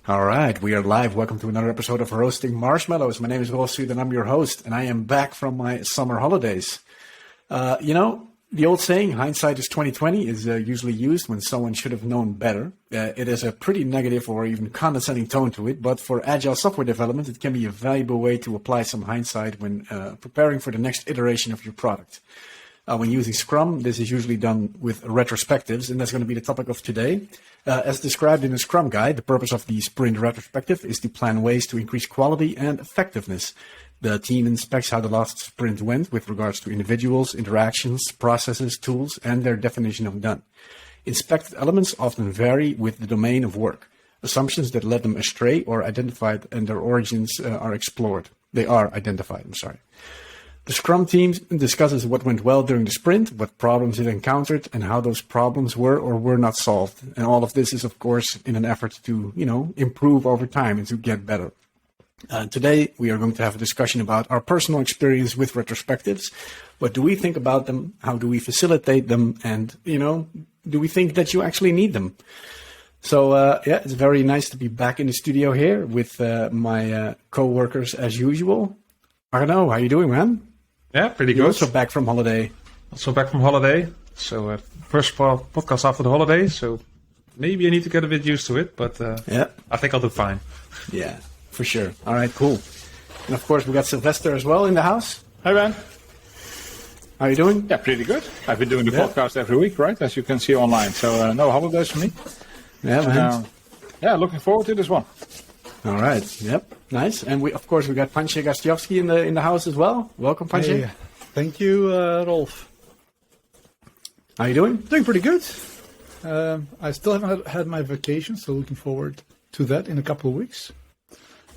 All right, we are live. Welcome to another episode of Roasting Marshmallows. My name is Rolf Sud and I'm your host, and I am back from my summer holidays. The old saying, hindsight is 20/20, is usually used when someone should have known better. It has a pretty negative or even condescending tone to it, but for agile software development, it can be a valuable way to apply some hindsight when preparing for the next iteration of your product. When using Scrum, this is usually done with retrospectives, and that's going to be the topic of today. As described in the Scrum Guide, the purpose of the sprint retrospective is to plan ways to increase quality and effectiveness. The team inspects how the last sprint went with regards to individuals, interactions, processes, tools, and their definition of done. Inspected elements often vary with the domain of work. Assumptions that led them astray or identified and their origins are explored. They are identified, The Scrum team discusses what went well during the sprint, what problems it encountered, and how those problems were or were not solved. And all of this is, of course, in an effort to, improve over time and to get better. Today, we are going to have a discussion about our personal experience with retrospectives. What do we think about them? How do we facilitate them? And, do we think that you actually need them? So, it's very nice to be back in the studio here with my co-workers as usual. Arno, how you doing, man? Yeah, pretty good. You're also back from holiday. So, first podcast after the holiday. So, maybe I need to get a bit used to it, but I think I'll do fine. Yeah, for sure. All right, cool. And of course, we got Sylvester as well in the house. Hi, man. How are you doing? Yeah, pretty good. I've been doing the podcast every week, right? As you can see online. So, no holidays for me. Yeah, man. Looking forward to this one. All right. Yep. Nice. And we got Panche Gastiowski in the house as well. Welcome, Panche. Hey, thank you, Rolf. How are you doing? Doing pretty good. I still haven't had my vacation, so looking forward to that in a couple of weeks.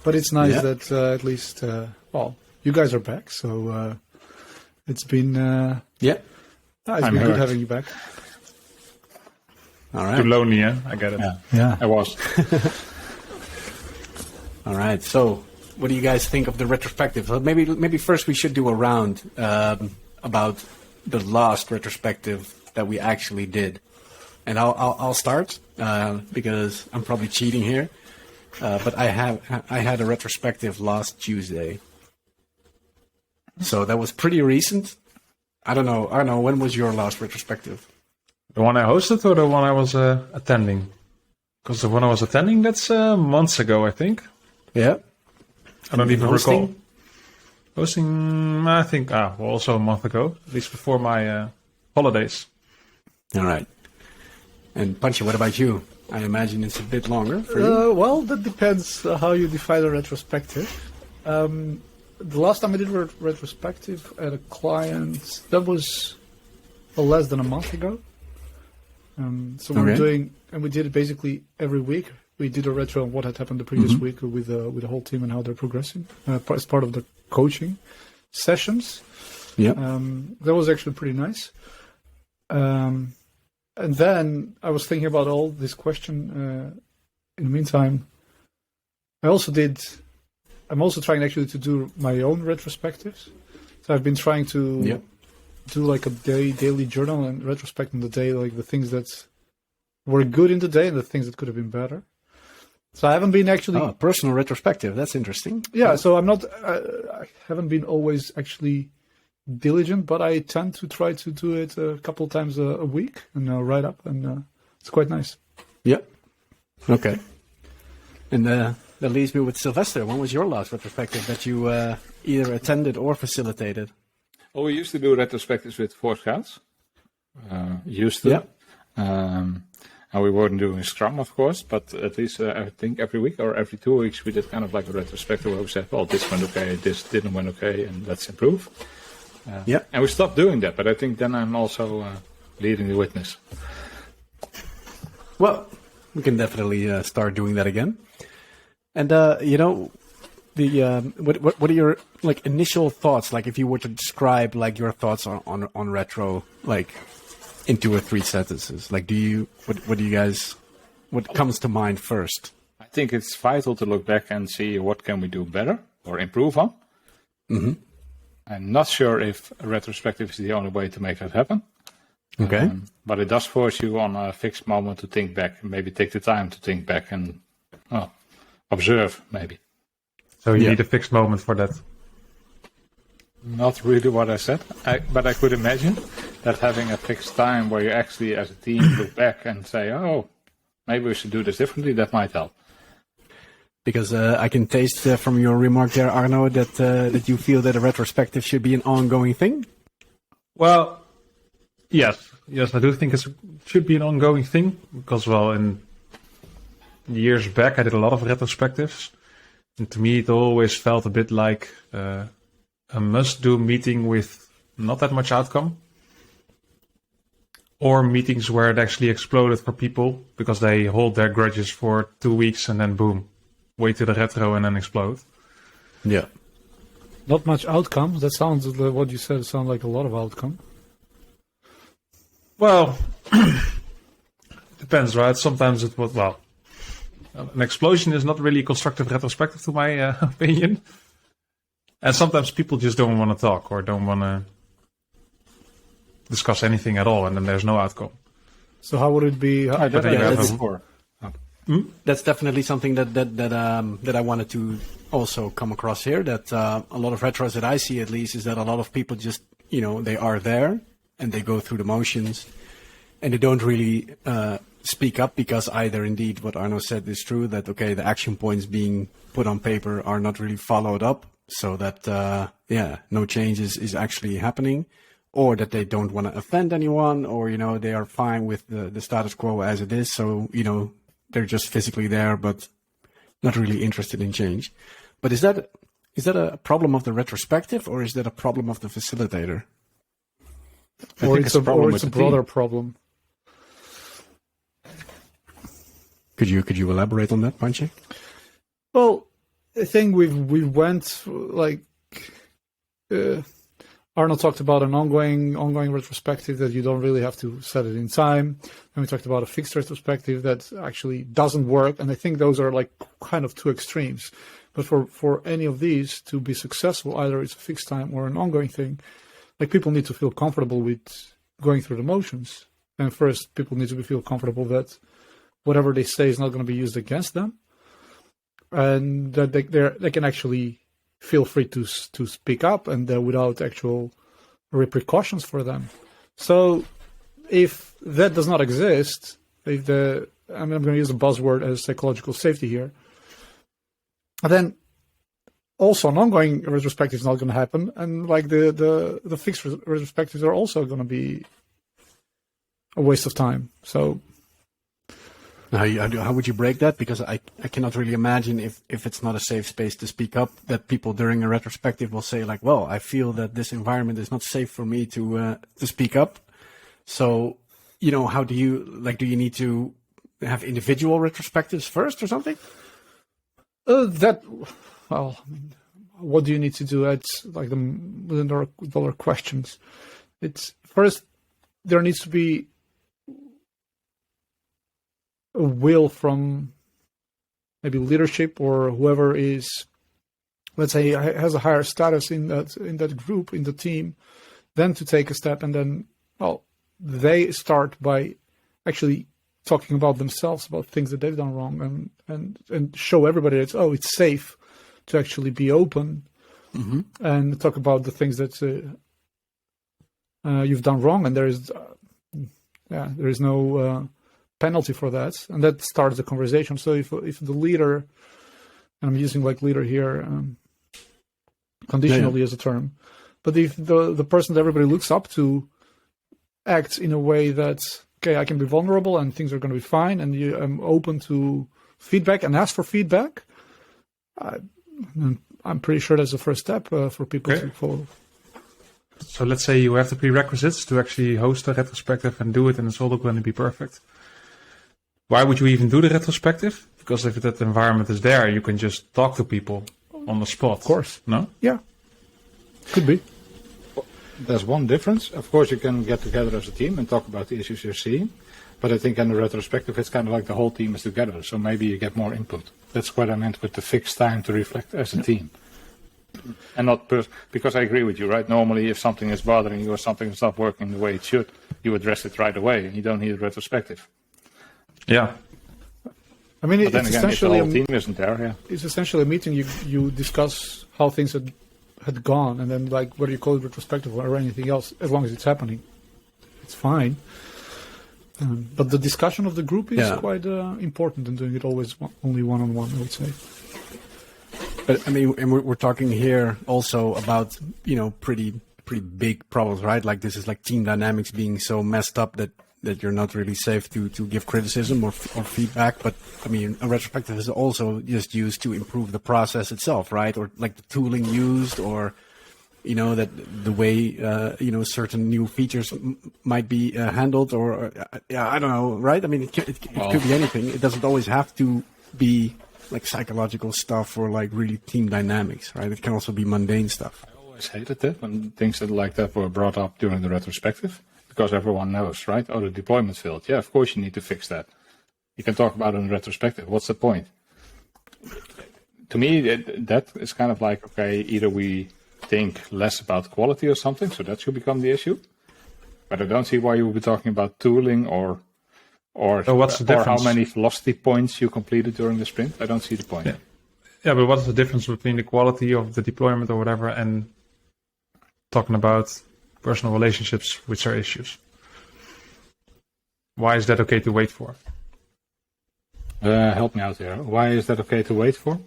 But it's nice that at least, you guys are back. So it's been it's been good having you back. All right. Too lonely, yeah? I get it. Yeah. I was. All right. So, what do you guys think of the retrospective? Maybe first we should do a round about the last retrospective that we actually did, and I'll start because I'm probably cheating here. But I had a retrospective last Tuesday, so that was pretty recent. I don't know. When was your last retrospective? The one I hosted or the one I was attending? Because the one I was attending, that's months ago, I think. Yeah. I don't even recall. Hosting, I think, also a month ago, at least before my holidays. All right. And Panchi, what about you? I imagine it's a bit longer for you. Well, that depends how you define a retrospective. The last time I did a retrospective at a client, that was less than a month ago. We did it basically every week. We did a retro on what had happened the previous week with the whole team and how they're progressing as part of the coaching sessions. Yeah, that was actually pretty nice. And then I was thinking about all this question. In the meantime, I'm also trying actually to do my own retrospectives. So I've been trying to do like a daily journal and retrospect on the day, like the things that were good in the day and the things that could have been better. So I haven't been actually personal retrospective. That's interesting. Yeah, so I'm not. I haven't been always actually diligent, but I tend to try to do it a couple of times a week and write up, and it's quite nice. Yeah. Okay. And that leaves me with Sylvester. When was your last retrospective that you either attended or facilitated? Well, we used to do retrospectives with Four Scouts. Used to. Yeah. And we weren't doing Scrum, of course, but at least I think every week or every 2 weeks we did kind of like a retrospective where we said, well, this went okay, this didn't went okay, and let's improve. And we stopped doing that, but I think then I'm also leading the witness. Well, we can definitely start doing that again. And, what are your initial thoughts? Like if you were to describe your thoughts on retro, in 2 or 3 sentences, what comes to mind first? I think it's vital to look back and see what can we do better or improve on. Mm-hmm. I'm not sure if a retrospective is the only way to make that happen. Okay. But it does force you on a fixed moment to think back, maybe take the time to think back and observe, maybe. So you need a fixed moment for that. Not really what I said, but I could imagine that having a fixed time where you actually, as a team, look back and say, oh, maybe we should do this differently, that might help. Because I can taste from your remark there, Arno, that you feel that a retrospective should be an ongoing thing? Well, yes, I do think it should be an ongoing thing, because, well, in years back I did a lot of retrospectives, and to me it always felt a bit like a must-do meeting with not that much outcome, or meetings where it actually exploded for people because they hold their grudges for 2 weeks and then boom, wait to the retro and then explode. Yeah. Not much outcome. That sounds, what you said sounds like a lot of outcome. Well, depends, right? Sometimes it was, well, an explosion is not really a constructive retrospective to my opinion. And sometimes people just don't want to talk or don't want to discuss anything at all, and then there's no outcome. So how would it be? That's definitely something that I wanted to also come across here. That a lot of retros that I see, at least, is that a lot of people just, they are there and they go through the motions, and they don't really speak up, because either indeed what Arno said is true, that okay, the action points being put on paper are not really followed up, so that no changes is actually happening, or that they don't want to offend anyone, or they are fine with the status quo as it is, so they're just physically there but not really interested in change. But is that a problem of the retrospective, or is that a problem of the facilitator? Or it's a broader problem. Could you elaborate on that, Panche? Well, I think we went Arnold talked about an ongoing retrospective that you don't really have to set it in time. And we talked about a fixed retrospective that actually doesn't work. And I think those are like kind of two extremes. But for any of these to be successful, either it's a fixed time or an ongoing thing, like people need to feel comfortable with going through the motions. And first, people need to feel comfortable that whatever they say is not going to be used against them, and that they can actually feel free to speak up, and without actual repercussions for them. So if that does not exist, I'm going to use the buzzword as psychological safety here, then also an ongoing retrospective is not going to happen, and like the fixed retrospectives are also going to be a waste of time. So how would you break that? Because I cannot really imagine if it's not a safe space to speak up, that people during a retrospective will say like, well, I feel that this environment is not safe for me to speak up. So, how do you need to have individual retrospectives first or something? What do you need to do? It's like the $1,000,000 questions. It's first, there needs to be a will from maybe leadership or whoever is, let's say, has a higher status in that group, in the team, then to take a step, and then, they start by actually talking about themselves, about things that they've done wrong, and show everybody that it's safe to actually be open, and talk about the things that you've done wrong, and there is no penalty for that, and that starts the conversation. So if the leader, and I'm using like leader here conditionally as a term, but if the person that everybody looks up to acts in a way that, okay, I can be vulnerable and things are going to be fine, and I'm open to feedback and ask for feedback, I'm pretty sure that's the first step for people to follow. So let's say you have the prerequisites to actually host a retrospective and do it, and it's all going to be perfect. Why would you even do the retrospective? Because if that environment is there, you can just talk to people on the spot. Of course. No? Yeah. Could be. There's one difference. Of course, you can get together as a team and talk about the issues you're seeing. But I think in the retrospective, it's kind of like the whole team is together. So maybe you get more input. That's what I meant with the fixed time to reflect as a team. And not because I agree with you, right? Normally, if something is bothering you or something is not working the way it should, you address it right away and you don't need a retrospective. Yeah. I mean, But then it's again, if the essentially whole team isn't there, yeah. it's essentially a meeting. You discuss how things had gone, and then like whether you call it retrospective or anything else, as long as it's happening, it's fine. But the discussion of the group is quite important, and doing it always only one-on-one, I would say. But I mean, and we're talking here also about, you know, pretty big problems, right? Like this is like team dynamics being so messed up that you're not really safe to give criticism or feedback. But I mean, a retrospective is also just used to improve the process itself, right? Or like the tooling used, or you know, that the way you know, certain new features might be handled, or I don't know, right? I mean, it could be anything. It doesn't always have to be like psychological stuff or like really team dynamics, right? It can also be mundane stuff. I always hated it when things like that were brought up during the retrospective, because everyone knows, right? Oh, the deployment failed. Yeah, of course you need to fix that. You can talk about it in retrospective. What's the point? To me, that is kind of like, okay, either we think less about quality or something, so that should become the issue. But I don't see why you would be talking about tooling or So what's the or how difference? many velocity points you completed during the sprint. I don't see the point. Yeah, but what's the difference between the quality of the deployment or whatever and talking about personal relationships, which are issues? Why is that okay to wait for? Help me out here. Why is that okay to wait for?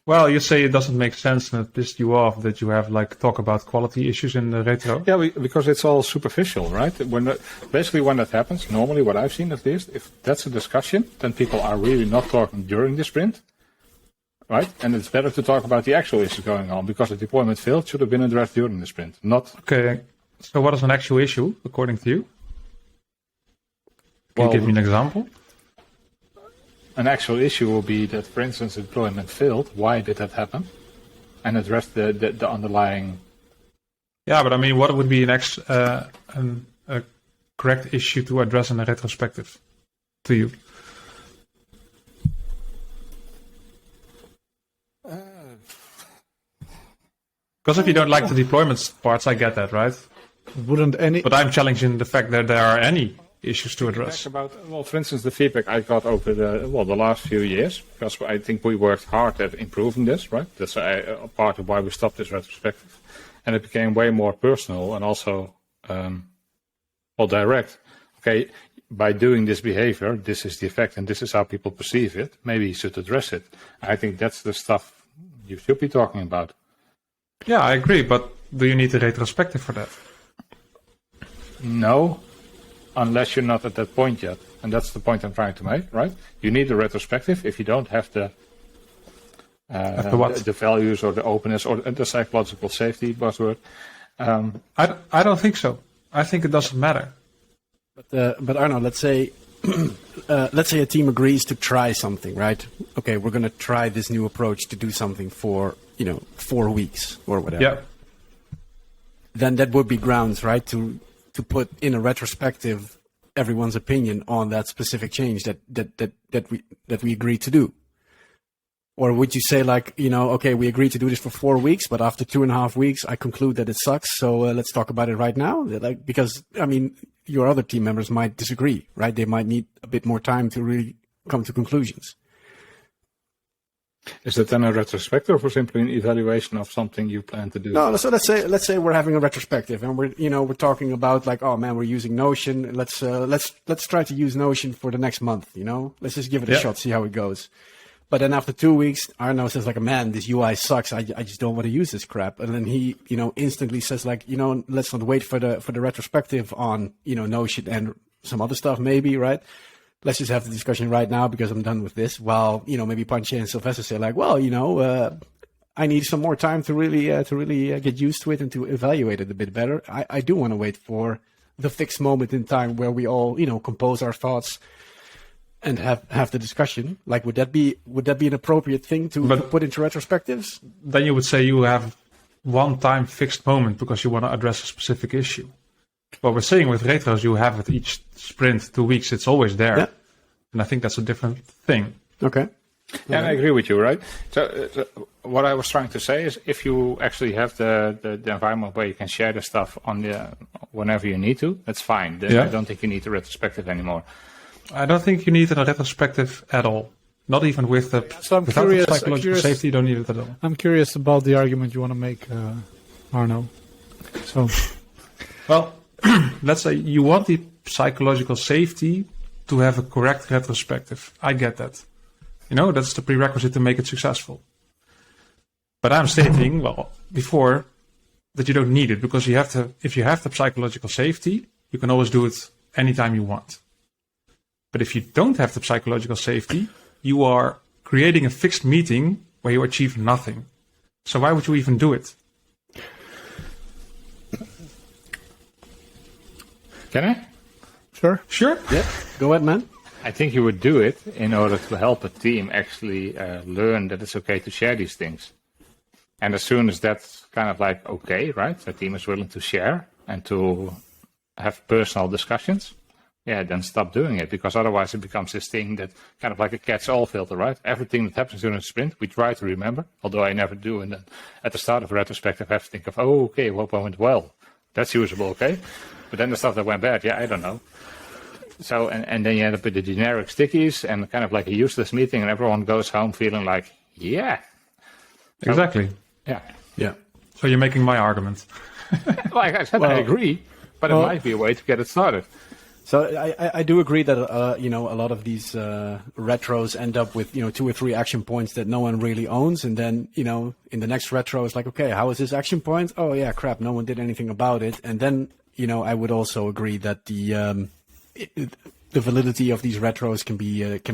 Well, you say it doesn't make sense and it pissed you off that you have like talk about quality issues in the retro. Yeah, because it's all superficial, right? Basically when that happens, normally what I've seen at least, if that's a discussion, then people are really not talking during the sprint, right? And it's better to talk about the actual issue going on, because the deployment failed should have been addressed during the sprint, not... Okay, so what is an actual issue according to you? Can you give me an example? An actual issue will be that, for instance, the deployment failed. Why did that happen? And address the underlying... Yeah, but I mean, what would be a correct issue to address in a retrospective to you? Because if you don't like the deployment parts, I get that, right? But I'm challenging the fact that there are any issues to address. For instance, the feedback I got over the last few years, because I think we worked hard at improving this, right? That's a part of why we stopped this retrospective. And it became way more personal and also, direct. Okay, by doing this behavior, this is the effect and this is how people perceive it. Maybe you should address it. I think that's the stuff you should be talking about. Yeah, I agree, but do you need a retrospective for that? No, unless you're not at that point yet. And that's the point I'm trying to make, right? You need a retrospective if you don't have the values or the openness or the psychological safety buzzword. I don't think so. I think it doesn't matter. But Arno, let's say a team agrees to try something, right? Okay, we're going to try this new approach to do something for 4 weeks or whatever. Yeah. Then that would be grounds, right, to put in a retrospective everyone's opinion on that specific change that we agreed to do. Or would you say like, okay, we agreed to do this for 4 weeks, but after 2.5 weeks, I conclude that it sucks. So let's talk about it right now. Like, because I mean, your other team members might disagree, right? They might need a bit more time to really come to conclusions. Is it then a retrospective or simply an evaluation of something you plan to do? No, so let's say we're having a retrospective and we're talking about like, oh man, we're using Notion. Let's try to use Notion for the next month. Let's just give it a shot, see how it goes. But then after 2 weeks, Arno says like, man, this UI sucks. I just don't want to use this crap. And then he, instantly says like, let's not wait for the retrospective on, Notion and some other stuff maybe, right? Let's just have the discussion right now because I'm done with this. While, maybe Panche and Sylvester say like, well, I need some more time to really get used to it and to evaluate it a bit better. I do want to wait for the fixed moment in time where we all, compose our thoughts and have the discussion. Like, would that be an appropriate thing to put into retrospectives? Then you would say you have one time fixed moment because you want to address a specific issue. What we're saying with retros, you have it each sprint, 2 weeks, it's always there. Yeah. And I think that's a different thing. Okay. Yeah, and I agree with you, right? So what I was trying to say is if you actually have the environment where you can share the stuff on whenever you need to, that's fine. I don't think you need a retrospective anymore. I don't think you need a retrospective at all. Not even with the So I'm without curious, the psychological safety, you don't need it at all. I'm curious about the argument you want to make, Arno. So, Well, let's say you want the psychological safety to have a correct retrospective. I get that. That's the prerequisite to make it successful. But I'm stating, well, before, that you don't need it because if you have the psychological safety, you can always do it anytime you want. But if you don't have the psychological safety, you are creating a fixed meeting where you achieve nothing. So why would you even do it? Can I? Sure. Yeah, go ahead, man. I think you would do it in order to help a team actually learn that it's okay to share these things. And as soon as that's kind of like okay, right? The team is willing to share and to have personal discussions. Yeah, then stop doing it, because otherwise it becomes this thing that kind of like a catch-all filter, right? Everything that happens during a sprint, we try to remember, although I never do. And then at the start of a retrospective, I have to think of, oh, okay, what went well? That's usable, okay? But then the stuff that went bad, yeah, I don't know. So, and then you end up with the generic stickies and kind of like a useless meeting, and everyone goes home feeling like, yeah. So, Exactly. Yeah. So you're making my argument. Like I said, I agree, but it might be a way to get it started. So I do agree that a lot of these retros end up with 2 or 3 action points that no one really owns, and then in the next retro it's like, okay, how is this action point? Oh yeah, crap, no one did anything about it. And then I would also agree that the validity of these retros can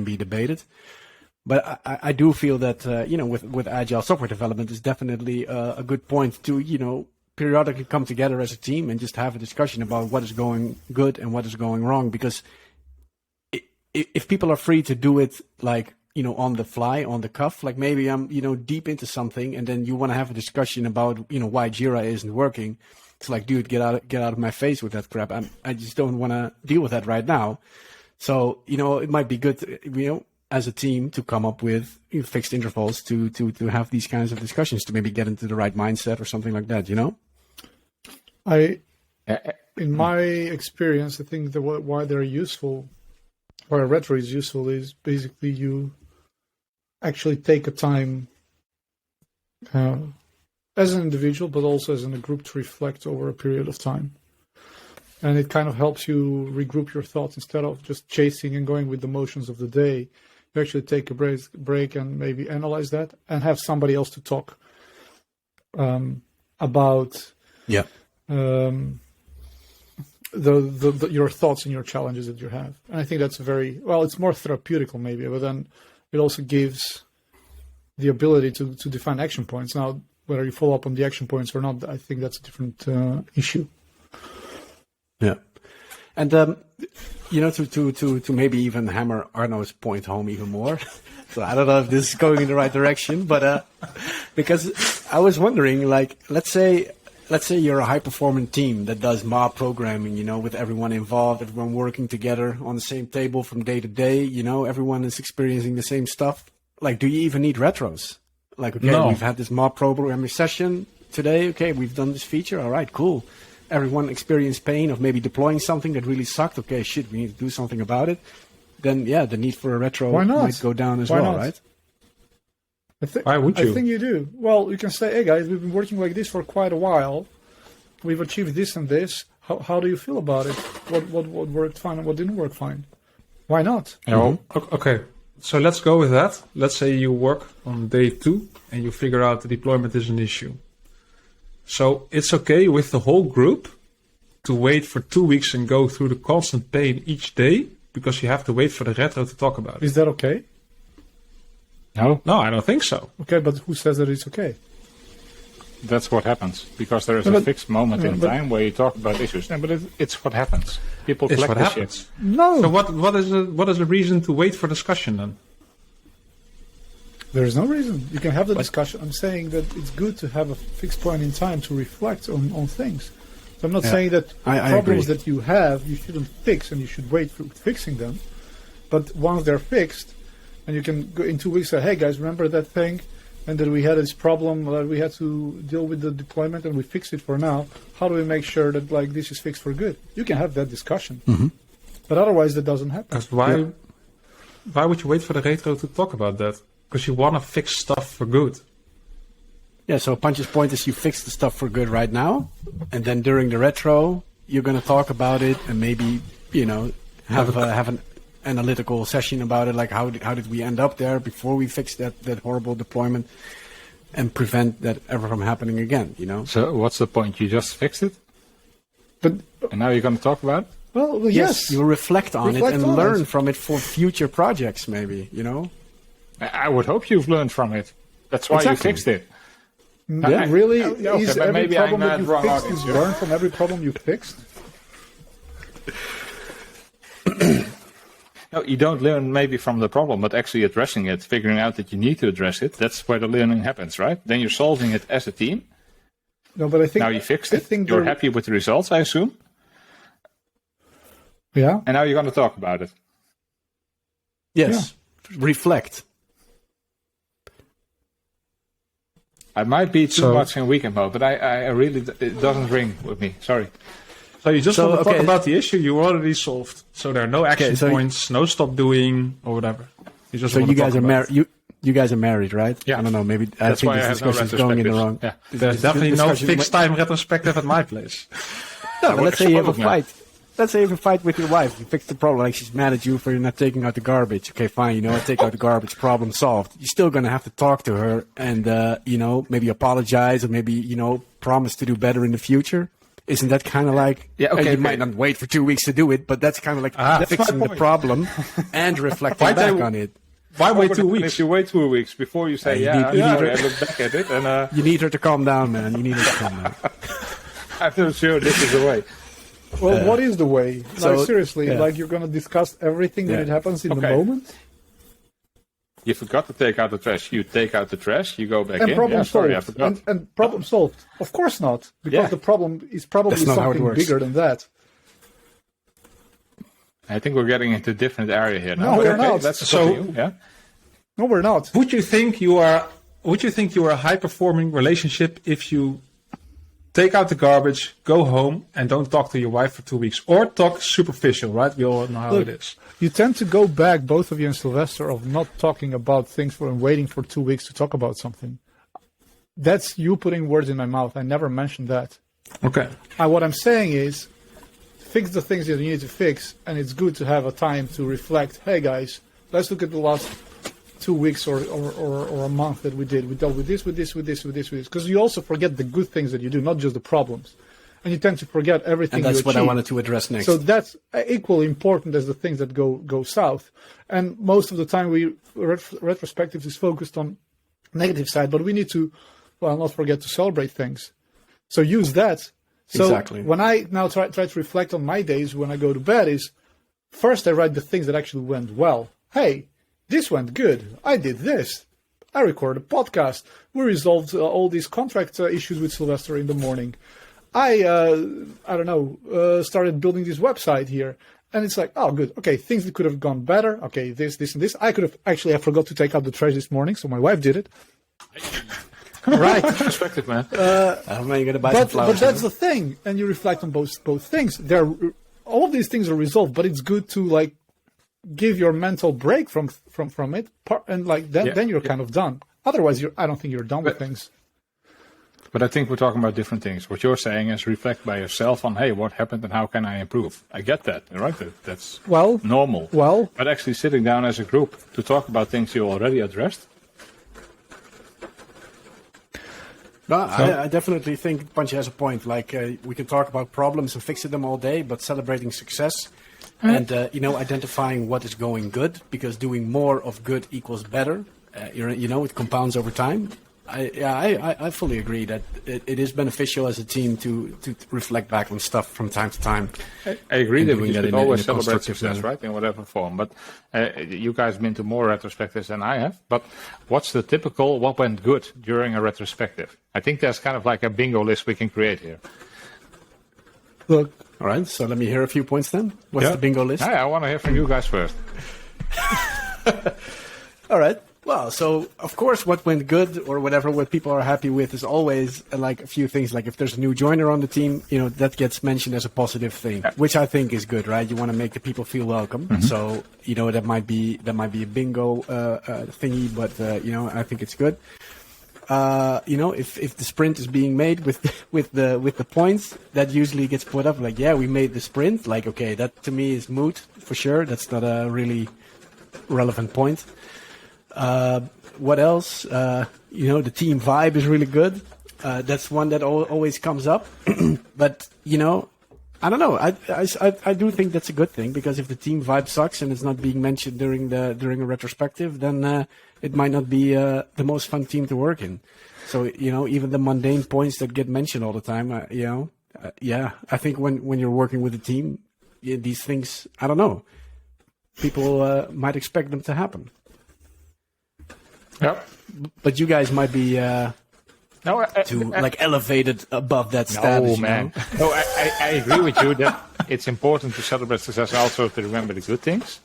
be debated. But I do feel that with agile software development is definitely a good point to periodically come together as a team and just have a discussion about what is going good and what is going wrong. Because if people are free to do it like, on the fly, on the cuff, like maybe I'm, deep into something and then you want to have a discussion about, why Jira isn't working. It's like, dude, get out of my face with that crap. I just don't want to deal with that right now. So, it might be good, as a team to come up with fixed intervals to have these kinds of discussions to maybe get into the right mindset or something like that, In my experience, I think that why they're useful, why a retro is useful, is basically you actually take a time as an individual, but also as in a group to reflect over a period of time. And it kind of helps you regroup your thoughts instead of just chasing and going with the motions of the day. You actually take a break and maybe analyze that and have somebody else to talk about your thoughts and your challenges that you have. And I think that's it's more therapeutical maybe, but then it also gives the ability to define action points. Now, whether you follow up on the action points or not, I think that's a different issue. Yeah. And, to maybe even hammer Arno's point home even more. So I don't know if this is going in the right direction, but because I was wondering, like, let's say you're a high-performing team that does mob programming, with everyone involved, everyone working together on the same table from day to day, everyone is experiencing the same stuff. Like, do you even need retros? Like, okay, We've had this mob programming session today. Okay, we've done this feature. All right, cool. Everyone experienced pain of maybe deploying something that really sucked. Okay, shit, we need to do something about it. Then, the need for a retro might go down as well, right? Why would you? I think you do. Well, you can say, hey guys, we've been working like this for quite a while. We've achieved this and this. How do you feel about it? What worked fine and what didn't work fine? Why not? Okay, so let's go with that. Let's say you work on day 2 and you figure out the deployment is an issue. So it's okay with the whole group to wait for 2 weeks and go through the constant pain each day because you have to wait for the retro to talk about it. Is that okay? No, I don't think so. Okay, but who says that it's okay? That's what happens, because there is a fixed moment in time where you talk about issues. No, but it's what happens. People collect the shit. No. So what is the reason to wait for discussion then? There is no reason. You can have the discussion. I'm saying that it's good to have a fixed point in time to reflect on things. So I'm not saying that problems that you have, you shouldn't fix and you should wait for fixing them. But once they're fixed, and you can go in 2 weeks say, hey guys, remember that thing? And then we had this problem that we had to deal with the deployment and we fixed it for now. How do we make sure that this is fixed for good? You can have that discussion. Mm-hmm. But otherwise that doesn't happen. That's why... wait for the retro to talk about that? Because you want to fix stuff for good. Yeah, so Punch's point is you fix the stuff for good right now, and then during the retro, you're going to talk about it and maybe, have an analytical session about it, like how did we end up there before we fixed that horrible deployment and prevent that ever from happening again, So what's the point? You just fixed it? But And now you're going to talk about it? well, yes. You reflect on Reflect it and on learn it. from it for future projects, maybe, I would hope you've learned from it. That's why Exactly. you fixed it. That really yeah, okay, is but every maybe problem I'm that you wrong fixed audience is here. learn from every problem you fixed? No, you don't learn maybe from the problem, but actually addressing it, figuring out that you need to address it. That's where the learning happens, right? Then you're solving it as a team. No, but I think Now you fixed I it. think You're there- happy with the results, I assume. Yeah. And now you're going to talk about it. Yes. Reflect. I might be too So- much in weekend mode, but I really, it doesn't ring with me. Sorry. So you just So, want to talk okay. about the issue you already solved. So there are no action so- points, no stop doing or whatever. You just So want you to guys talk are about married. You guys are married, right? Yeah. I don't know. Maybe I That's think why I this have no discussion is going in the wrong. retrospectives. Yeah. There's definitely no discussion fixed time retrospective at my place. No, but let's say you have a Problem, yeah. fight. Let's say you have a fight with your wife. You fix the problem. Like she's mad at you for not taking out the garbage. Okay, fine. I take out the garbage. Problem solved. You're still going to have to talk to her and, maybe apologize or maybe, promise to do better in the future. Isn't that kind of like, Yeah, okay, you okay. might not wait for 2 weeks to do it, but that's kind of like That's fixing my the point. problem and reflecting Why back they- on it. Why wait But 2 If weeks? you wait 2 weeks before you say, you yeah, need- you need I look back at it, and You need her to calm down, man. You need her to calm down. I'm not sure this is the way. Well, what is the way? so- Like seriously, yeah. like you're going to discuss everything when Yeah. it happens in the Okay. moment, You forgot to take out the trash. You take out the trash. You go back and in. problem Yeah, sorry, I solved. forgot. And problem solved. Of course not, because Yeah. the problem is probably That's not how it something works. bigger than that. I think we're getting into a different area here now. No, But we're okay, not. Let's So- continue. Yeah. No, we're not. Would you think you are a high performing relationship if you take out the garbage, go home, and don't talk to your wife for 2 weeks, or talk superficial, right? We all know how Look, it is. You tend to go back, both of you and Sylvester, of not talking about things for and waiting for 2 weeks to talk about something. That's you putting words in my mouth. I never mentioned that. Okay. What I'm saying is, fix the things that you need to fix, and it's good to have a time to reflect. Hey guys, let's look at the last 2 weeks or a month that we did. We dealt with this, with this, with this, with this, with this. Because you also forget the good things that you do, not just the problems. And you tend to forget everything And that's you what I achieve. wanted to address next. So that's equally important as the things that go south. And most of the time, retrospectives is focused on negative side, but we need to, not forget to celebrate things. So use that. So Exactly. when I now try to reflect on my days when I go to bed is, first I write the things that actually went well. Hey, this went good. I did this. I recorded a podcast. We resolved all these contract issues with Sylvester in the morning. I started building this website here. And it's like, oh, good. Okay, things that could have gone better. Okay, this, and this. I I forgot to take out the trash this morning, so my wife did it. Right. Perspective, man. I'm going to buy some But flowers. that's the thing. And you reflect on both things. All of these things are resolved, but it's good to give your mental break from it. And then you're kind of done. Otherwise, I don't think you're done with things. But I think we're talking about different things. What you're saying is reflect by yourself on, hey, what happened and how can I improve? I get that, right? That's normal. Well, But actually sitting down as a group to talk about things you already addressed. No, I definitely think Punchy has a point. We can talk about problems and fixing them all day, but celebrating success and identifying what is going good, because doing more of good equals better. It compounds over time. I fully agree that it is beneficial as a team to reflect back on stuff from time to time. I agree that we doing that should in a always celebrate constructive success, manner. right, in whatever form. But you guys have been to more retrospectives than I have. But what's the typical what went good during a retrospective? I think there's kind of like a bingo list we can create here. look, All right, so let me hear a few points then. What's the bingo list? I want to hear from you guys first. All right. Well, so of course, what went good or whatever, what people are happy with is always like a few things. Like if there's a new joiner on the team, that gets mentioned as a positive thing, which I think is good, right? You want to make the people feel welcome. Mm-hmm. So that might be a bingo thingy, but I think it's good. If the sprint is being made with the points, that usually gets put up. Like, yeah, we made the sprint. Like, okay, that to me is moot for sure. That's not a really relevant point. What else? The team vibe is really good. That's one that always comes up. But I don't know. I do think that's a good thing, because if the team vibe sucks and it's not being mentioned during a retrospective, then it might not be the most fun team to work in. So even the mundane points that get mentioned all the time, I think when you're working with a team, these things, I don't know, people might expect them to happen. Yep. But you guys might be elevated above that status. No, man. No, I agree with you that it's important to celebrate success, also to remember the good things.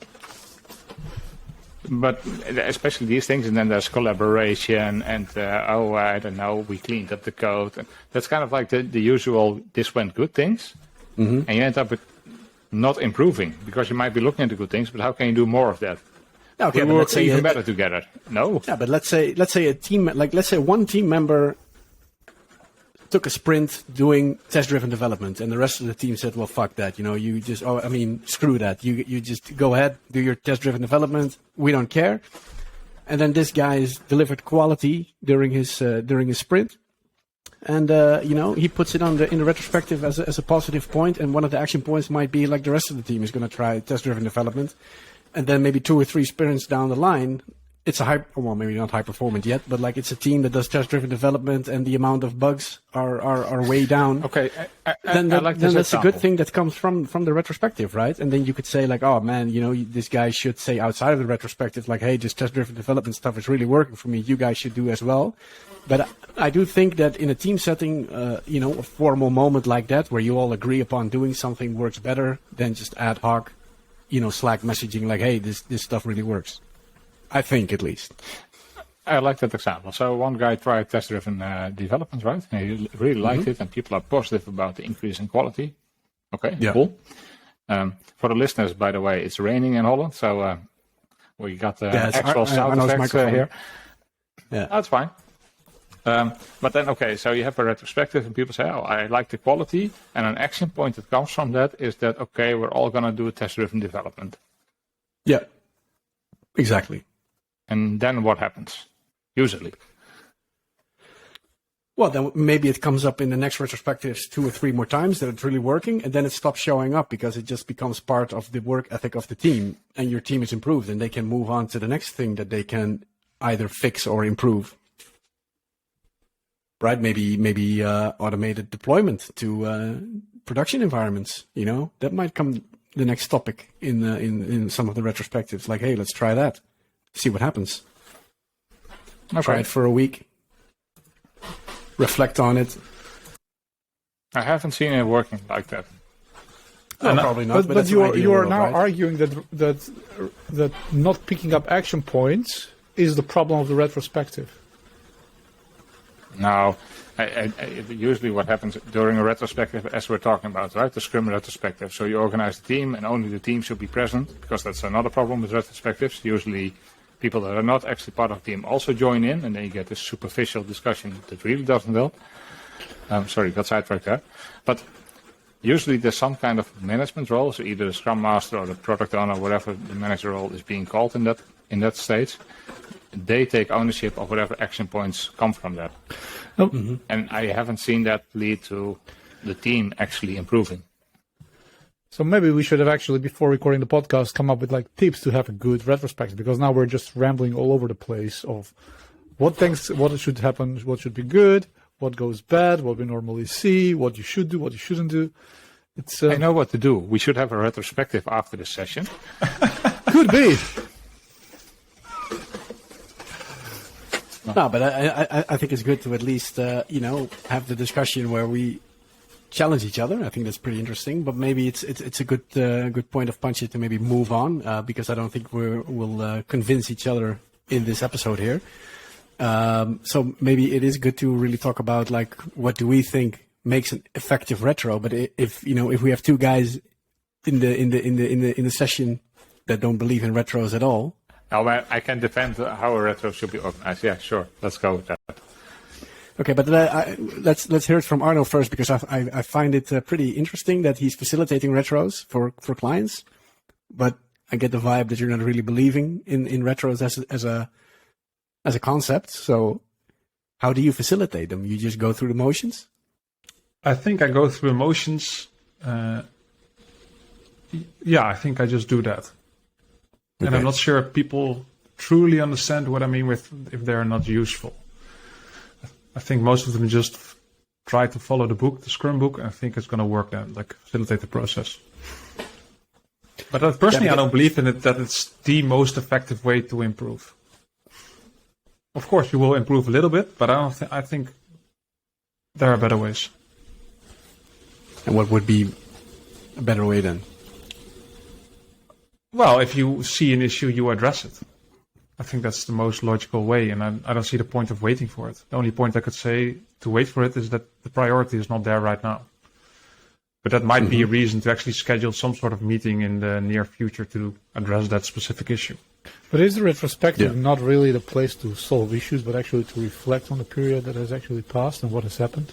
But especially these things, and then there's collaboration, and I don't know, we cleaned up the code. And that's kind of like the usual this went good things, and you end up with not improving, because you might be looking at the good things, but how can you do more of that? Okay, we work even better together. No. Yeah, but let's say a team, let's say one team member took a sprint doing test-driven development, and the rest of the team said, well, fuck that. You just, screw that. You just go ahead, do your test-driven development. We don't care. And then this guy's delivered quality during his sprint. And, he puts it in the retrospective as a positive point. And one of the action points might be like the rest of the team is going to try test-driven development. And then maybe 2 or 3 sprints down the line, it's maybe not high performant yet, but like it's a team that does test-driven development, and the amount of bugs are way down. Okay, then I like this that's example. a good thing that comes from the retrospective, right? And then you could say like, oh man, this guy should say outside of the retrospective, like, hey, this test-driven development stuff is really working for me. You guys should do as well. But I do think that in a team setting, a formal moment like that, where you all agree upon doing something, works better than just ad hoc, Slack messaging like, hey, this stuff really works. I think, at least. I like that example. So one guy tried test-driven development, right? And he really liked it, and people are positive about the increase in quality. Okay, yeah. Cool. For the listeners, by the way, it's raining in Holland, so we got the actual sound effects here. Yeah, that's fine. But then, okay, so you have a retrospective, and people say, oh, I like the quality, and an action point that comes from that is that, okay, we're all going to do a test-driven development. Yeah, exactly. And then what happens, usually? Well, then maybe it comes up in the next retrospectives 2 or 3 more times that it's really working, and then it stops showing up because it just becomes part of the work ethic of the team, and your team is improved, and they can move on to the next thing that they can either fix or improve. Right? Maybe automated deployment to production environments. That might come the next topic in some of the retrospectives. Like, hey, let's try that. See what happens. Okay. Try it for a week. Reflect on it. I haven't seen it working like that. No, probably not. But you are now arguing that not picking up action points is the problem of the retrospective. No, usually what happens during a retrospective, as we're talking about, right, the Scrum retrospective. So you organize the team, and only the team should be present, because that's another problem with retrospectives. Usually people that are not actually part of the team also join in, and then you get this superficial discussion that really doesn't help. Sorry, got sidetracked there. But usually there's some kind of management role, so either the Scrum Master or the product owner, whatever the manager role is being called in that stage. They take ownership of whatever action points come from that. Oh. Mm-hmm. And I haven't seen that lead to the team actually improving. So maybe we should have actually, before recording the podcast, come up with like tips to have a good retrospective, because now we're just rambling all over the place of what should happen, what should be good, what goes bad, what we normally see, what you should do, what you shouldn't do. I know what to do. We should have a retrospective after this session. Could be. No, but I think it's good to at least have the discussion where we challenge each other. I think that's pretty interesting. But maybe it's a good point of punch to maybe move on, because I don't think we'll convince each other in this episode here. So maybe it is good to really talk about like what do we think makes an effective retro. But if we have two guys in the session that don't believe in retros at all. Oh, well, I can defend how a retro should be organized. Yeah, sure. Let's go with that. Okay, but let's hear it from Arno first, because I find it pretty interesting that he's facilitating retros for clients, but I get the vibe that you're not really believing in retros as a concept. So how do you facilitate them? You just go through the motions? I think I go through emotions. Yeah, I think I just do that. Okay. And I'm not sure if people truly understand what I mean with if they're not useful. I think most of them just try to follow the book, the Scrum book, and I think it's going to work then, like facilitate the process. But personally, I don't believe in it that it's the most effective way to improve. Of course, you will improve a little bit, but I think there are better ways. And what would be a better way then? Well, if you see an issue, you address it. I think that's the most logical way, and I don't see the point of waiting for it. The only point I could say to wait for it is that the priority is not there right now. But that might be a reason to actually schedule some sort of meeting in the near future to address that specific issue. But is the retrospective not really the place to solve issues, but actually to reflect on the period that has actually passed and what has happened?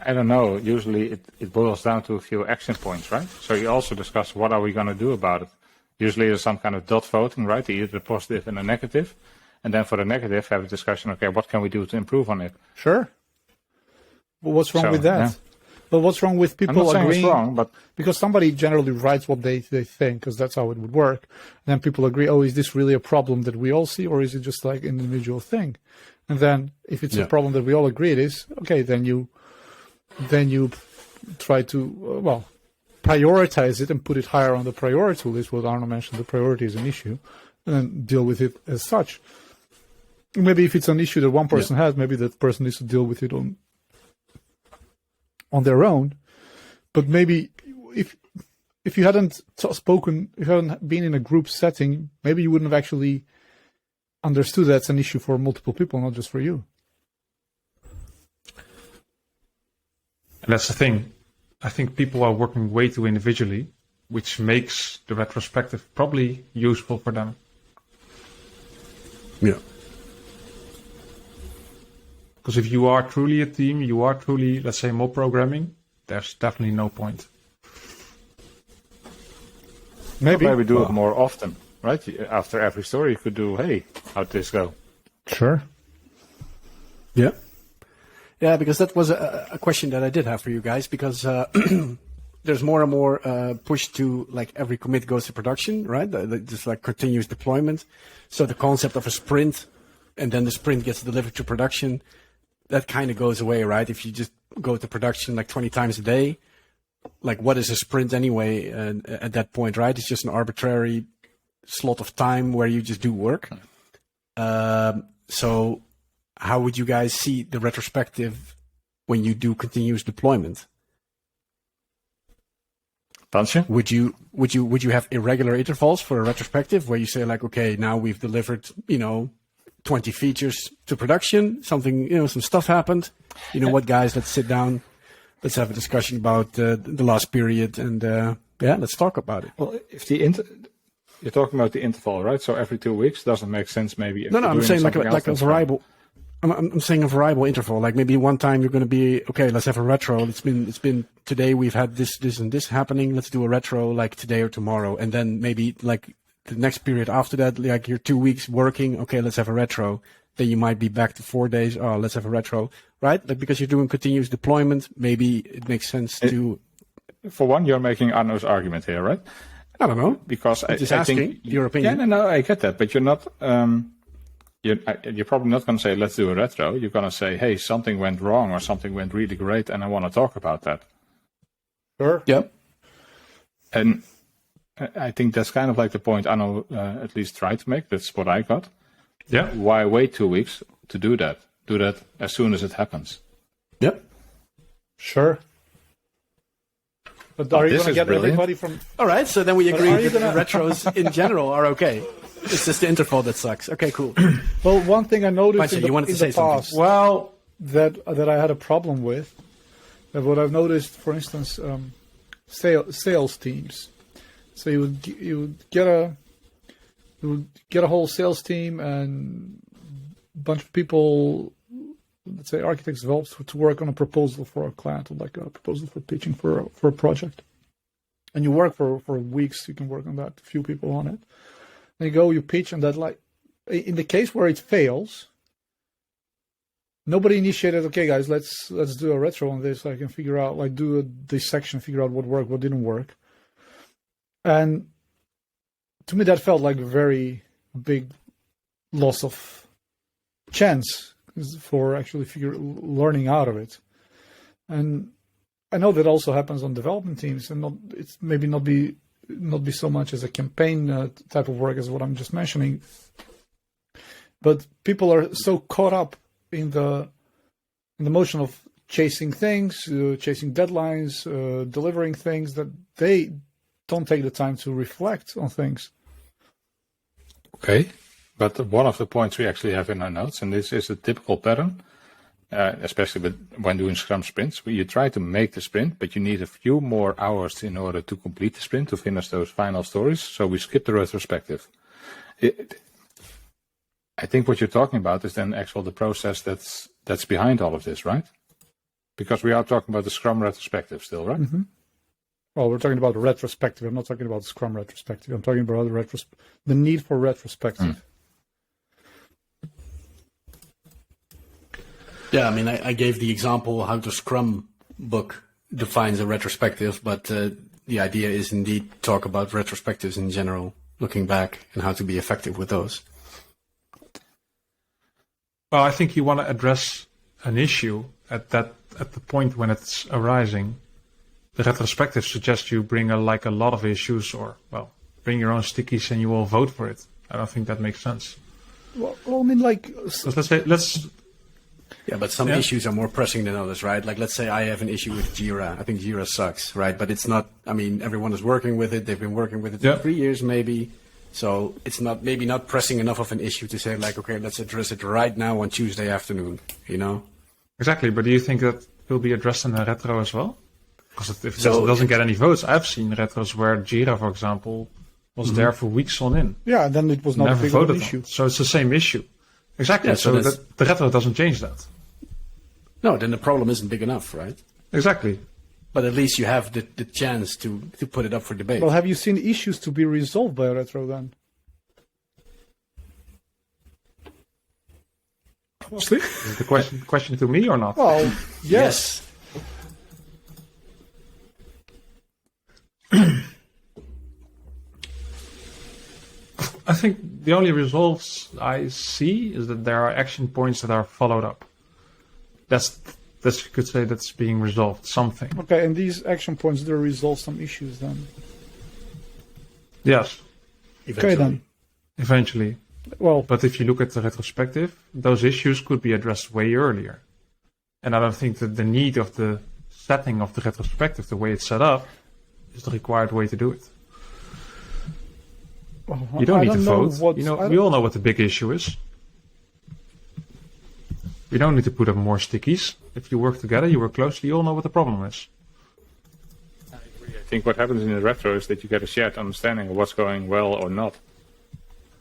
I don't know. Usually it boils down to a few action points, right? So you also discuss what are we going to do about it. Usually there's some kind of dot voting, right? Either a positive and a negative. And then for the negative, have a discussion, okay, what can we do to improve on it? Sure. But what's wrong with that? Yeah. But what's wrong with people agreeing? It's wrong, but because somebody generally writes what they think, because that's how it would work. And then people agree, oh, is this really a problem that we all see, or is it just like an individual thing? And then if it's a problem that we all agree it is, okay, then you try to, prioritize it and put it higher on the priority list. What Arno mentioned, the priority is an issue, and then deal with it as such. Maybe if it's an issue that one person has, maybe that person needs to deal with it on their own. But maybe if you hadn't spoken, if you hadn't been in a group setting, maybe you wouldn't have actually understood that's an issue for multiple people, not just for you. And that's the thing. I think people are working way too individually, which makes the retrospective probably useful for them. Yeah. Because if you are truly a team, you are truly, let's say, more programming, there's definitely no point. Maybe do it more often, right? After every story, you could do, hey, how'd this go? Sure. Yeah. Yeah, because that was a question that I did have for you guys, because there's more and more push to like every commit goes to production, right? Just like continuous deployment. So the concept of a sprint and then the sprint gets delivered to production, that kind of goes away, right? If you just go to production like 20 times a day, like what is a sprint anyway at that point, right? It's just an arbitrary slot of time where you just do work. So how would you guys see the retrospective when you do continuous deployment? Pansje? Would you have irregular intervals for a retrospective where you say like, okay, now we've delivered, 20 features to production, something, some stuff happened. You know what, guys, let's sit down. Let's have a discussion about the last period and let's talk about it. Well, if you're talking about the interval, right? So every 2 weeks doesn't make sense maybe. No, I'm saying like a variable. I'm saying a variable interval. Like maybe one time you're going to be, okay, let's have a retro. It's been today we've had this and this happening. Let's do a retro like today or tomorrow. And then maybe like the next period after that, like you're 2 weeks working. Okay, let's have a retro. Then you might be back to 4 days. Oh, let's have a retro, right? Like because you're doing continuous deployment, maybe it makes sense to. For one, you're making Arno's argument here, right? I don't know. Because I think your opinion. Yeah, no, I get that, but you're not. You're probably not going to say, let's do a retro. You're going to say, hey, something went wrong or something went really great, and I want to talk about that. Sure. Yep. And I think that's kind of like the point Arno at least tried to make. That's what I got. Yeah. Why wait 2 weeks to do that? Do that as soon as it happens. Yep. Sure. But are you going to get brilliant. everybody from? All right, so then we agree are you that retros in general are okay. It's just the interval that sucks. Okay, cool. Well, one thing I noticed Fine, so in you wanted to the say something. past Well, that I had a problem with, what I've noticed, for instance, sales teams. So you would get a whole sales team and a bunch of people, let's say architects, developers, to work on a proposal for a client, or like a proposal for pitching for a project. And you work for weeks. You can work on that. A few people on it. And you pitch, and that, like, in the case where it fails, nobody initiated, okay, guys, let's do a retro on this. I can figure out, like, do a dissection, figure out what worked, what didn't work. And to me, that felt like a very big loss of chance for actually learning out of it. And I know that also happens on development teams, and it's maybe not be so much as a campaign type of work as what I'm just mentioning. But people are so caught up in the motion of chasing things, chasing deadlines, delivering things, that they don't take the time to reflect on things. Okay, but one of the points we actually have in our notes, and this is a typical pattern, especially when doing Scrum sprints, where you try to make the sprint, but you need a few more hours in order to complete the sprint, to finish those final stories. So we skip the retrospective. I think what you're talking about is then the process that's behind all of this, right? Because we are talking about the Scrum retrospective still, right? Mm-hmm. Well, we're talking about retrospective. I'm not talking about Scrum retrospective. I'm talking about the need for retrospective. Yeah, I mean, I gave the example how the Scrum book defines a retrospective, but the idea is indeed talk about retrospectives in general, looking back and how to be effective with those. Well, I think you want to address an issue at the point when it's arising. The retrospective suggests you bring a lot of issues, or bring your own stickies and you will vote for it. I don't think that makes sense. Well, I mean, like, so let's. Yeah, but some issues are more pressing than others, right? Like, let's say I have an issue with Jira. I think Jira sucks, right? But it's not. I mean, everyone is working with it. They've been working with it for 3 years, maybe. So it's maybe not pressing enough of an issue to say, like, okay, let's address it right now on Tuesday afternoon, you know? Exactly, but do you think that will be addressed in a retro as well? Because if it doesn't get any votes, I've seen retros where Jira, for example, was there for weeks on end. Yeah, then it was not a big issue. So it's the same issue. Exactly, yeah, so the retro doesn't change that. No, then the problem isn't big enough, right? Exactly. But at least you have the chance to put it up for debate. Well, have you seen issues to be resolved by a retro then? Is the question to me or not? Well, yes. I think the only results I see is that there are action points that are followed up. That's you could say that's being resolved, something. Okay, and these action points, they resolve some issues then? Yes. Okay then. Eventually. Well, but if you look at the retrospective, those issues could be addressed way earlier. And I don't think that the need of the setting of the retrospective, the way it's set up, is the required way to do it. Well, you don't need to vote. We all know what the big issue is. You don't need to put up more stickies. If you work together, you work closely, you all know what the problem is. I agree. I think what happens in the retro is that you get a shared understanding of what's going well or not.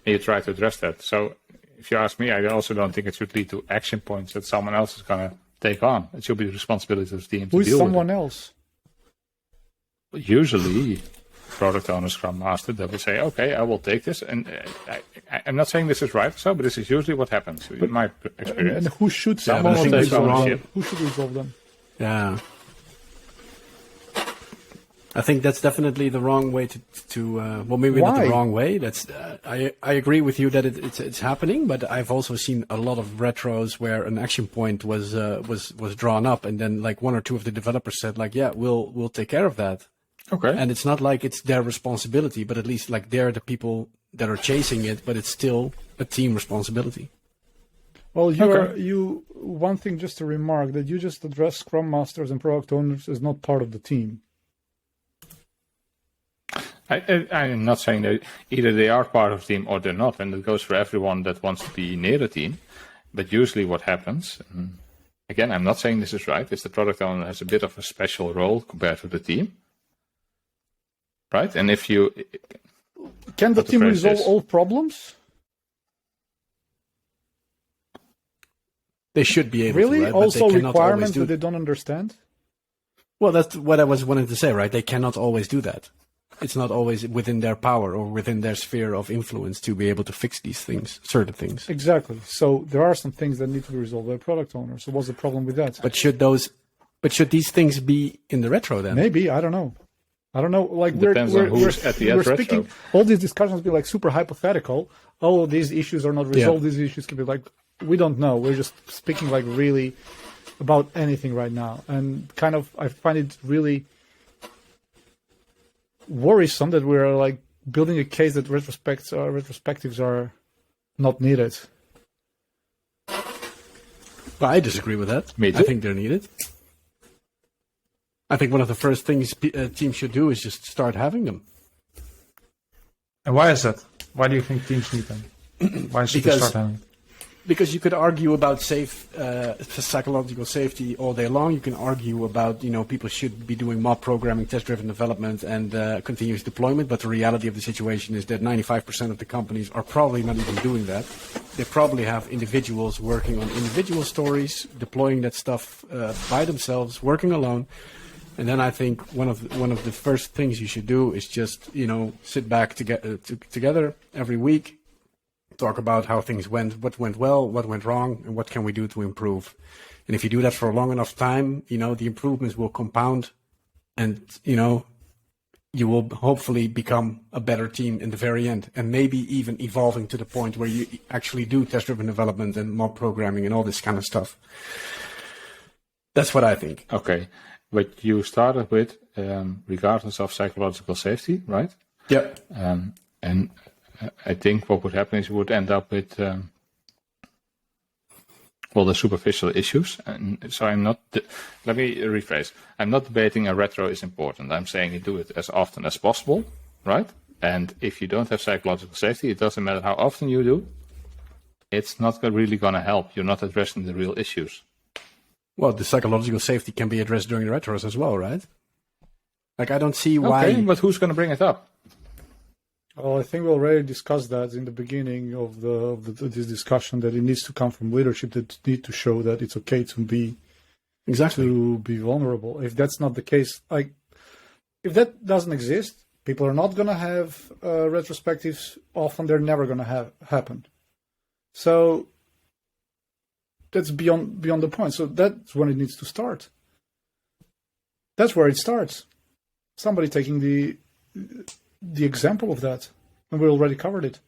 And you try to address that. So if you ask me, I also don't think it should lead to action points that someone else is going to take on. It should be the responsibility of the team to deal with it. Who is someone else? Usually, product owner, Scrum Master, they will say, okay, I will take this. And I'm not saying this is right or so, but this is usually what happens in my experience. And who should someone will take ownership? Who should resolve them? Yeah. I think that's definitely the wrong way well, maybe Why? not the wrong way. That's I agree with you that it's happening, but I've also seen a lot of retros where an action point was drawn up, and then like one or two of the developers said, like, yeah, we'll take care of that. Okay. And it's not like it's their responsibility, but at least like they're the people that are chasing it, but it's still a team responsibility. Well, one thing just to remark that you just address Scrum Masters and product owners as not part of the team. I'm not saying that either they are part of the team or they're not, and it goes for everyone that wants to be near the team. But usually what happens, again, I'm not saying this is right, is the product owner has a bit of a special role compared to the team. Right? And if you... Can the team resolve all problems? They should be able really? to, right? Also but they requirements that they don't understand? Well, that's what I was wanting to say, right? They cannot always do that. It's not always within their power or within their sphere of influence to be able to fix these things, certain things. Exactly. So there are some things that need to be resolved by product owner. So what's the problem with that? But should these things be in the retro then? Maybe, I don't know. Like Depends on who's at the end speaking, retro. all these discussions be like super hypothetical. Oh, these issues are not resolved. These issues can be like, we don't know. We're just speaking like really about anything right now. And kind of, I find it really worrisome that we're like building a case that retrospectives are not needed. Well, I disagree with that. Me too. I think they're needed. I think one of the first things teams should do is just start having them. And why is that? Why do you think teams need them? Why should they start having them? Because you could argue about psychological safety all day long. You can argue about, people should be doing mob programming, test-driven development, and continuous deployment. But the reality of the situation is that 95% of the companies are probably not even doing that. They probably have individuals working on individual stories, deploying that stuff by themselves, working alone. And then I think one of the first things you should do is just, sit back together every week. Talk about how things went, what went well, what went wrong, and what can we do to improve. And if you do that for a long enough time, the improvements will compound, and you will hopefully become a better team in the very end, and maybe even evolving to the point where you actually do test-driven development and mob programming and all this kind of stuff. That's what I think. Okay, but you started with regardless of psychological safety, right? Yep. And I think what would happen is you would end up with, the superficial issues. And so let me rephrase. I'm not debating a retro is important. I'm saying you do it as often as possible, right? And if you don't have psychological safety, it doesn't matter how often you do, it's not really going to help. You're not addressing the real issues. Well, the psychological safety can be addressed during the retros as well, right? Like, I don't see why... Okay, but who's going to bring it up? Well, I think we already discussed that in the beginning of this discussion, that it needs to come from leadership that need to show that it's okay to be vulnerable. If that's not the case, if that doesn't exist, people are not going to have retrospectives. Often they're never going to happen. So that's beyond the point. So that's when it needs to start. That's where it starts. Somebody taking the example of that, and we already covered it.